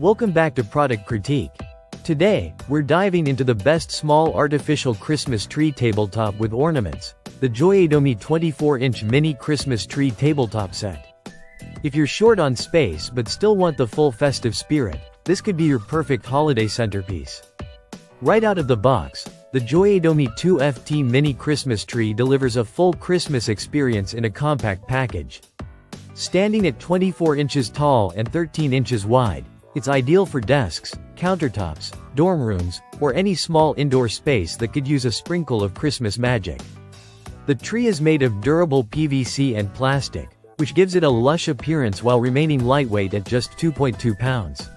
Welcome back to Product Critique. Today, we're diving into the best small artificial Christmas tree tabletop with ornaments, the Joiedomi 24-inch mini Christmas tree tabletop set. If you're short on space but still want the full festive spirit, this could be your perfect holiday centerpiece. Right out of the box, the Joiedomi 2FT mini Christmas tree delivers a full Christmas experience in a compact package. Standing at 24 inches tall and 13 inches wide, it's ideal for desks, countertops, dorm rooms, or any small indoor space that could use a sprinkle of Christmas magic. The tree is made of durable PVC and plastic, which gives it a lush appearance while remaining lightweight at just 2.2 pounds.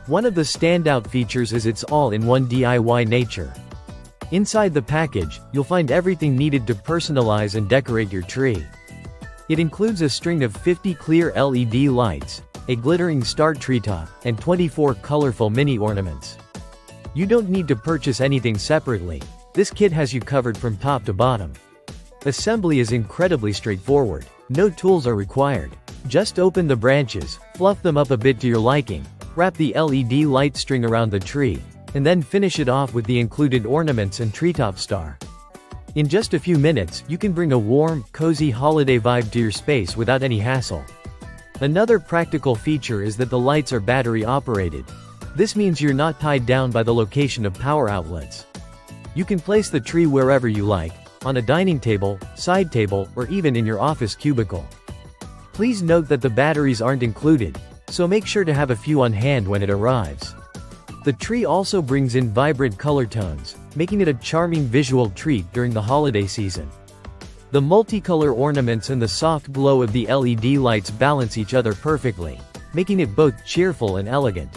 One of the standout features is its all-in-one DIY nature. Inside the package, you'll find everything needed to personalize and decorate your tree. It includes a string of 50 clear LED lights, a glittering star treetop, and 24 colorful mini ornaments. You don't need to purchase anything separately. This kit has you covered from top to bottom. Assembly is incredibly straightforward. No tools are required. Just open the branches, fluff them up a bit to your liking, wrap the LED light string around the tree, and then finish it off with the included ornaments and treetop star. In just a few minutes, you can bring a warm, cozy holiday vibe to your space without any hassle. Another practical feature is that the lights are battery operated. This means you're not tied down by the location of power outlets. You can place the tree wherever you like, on a dining table, side table, or even in your office cubicle. Please note that the batteries aren't included, so make sure to have a few on hand when it arrives. The tree also brings in vibrant color tones, making it a charming visual treat during the holiday season. The multicolor ornaments and the soft glow of the LED lights balance each other perfectly, making it both cheerful and elegant.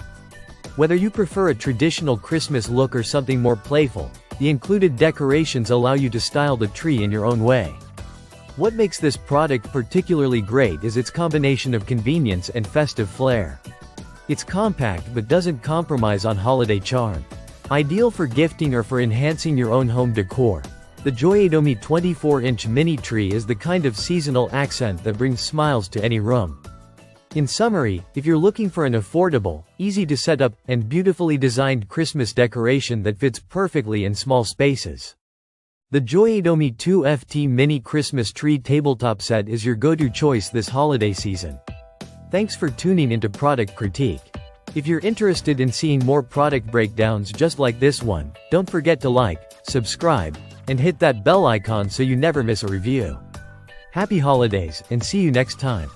Whether you prefer a traditional Christmas look or something more playful, the included decorations allow you to style the tree in your own way. What makes this product particularly great is its combination of convenience and festive flair. It's compact but doesn't compromise on holiday charm. Ideal for gifting or for enhancing your own home decor, the Joiedomi 24-inch mini tree is the kind of seasonal accent that brings smiles to any room. In summary, if you're looking for an affordable, easy to set up, and beautifully designed Christmas decoration that fits perfectly in small spaces, the Joiedomi 2FT mini Christmas tree tabletop set is your go-to choice this holiday season. Thanks for tuning into Product Critique. If you're interested in seeing more product breakdowns just like this one, don't forget to like, subscribe, and hit that bell icon so you never miss a review. Happy holidays, and see you next time.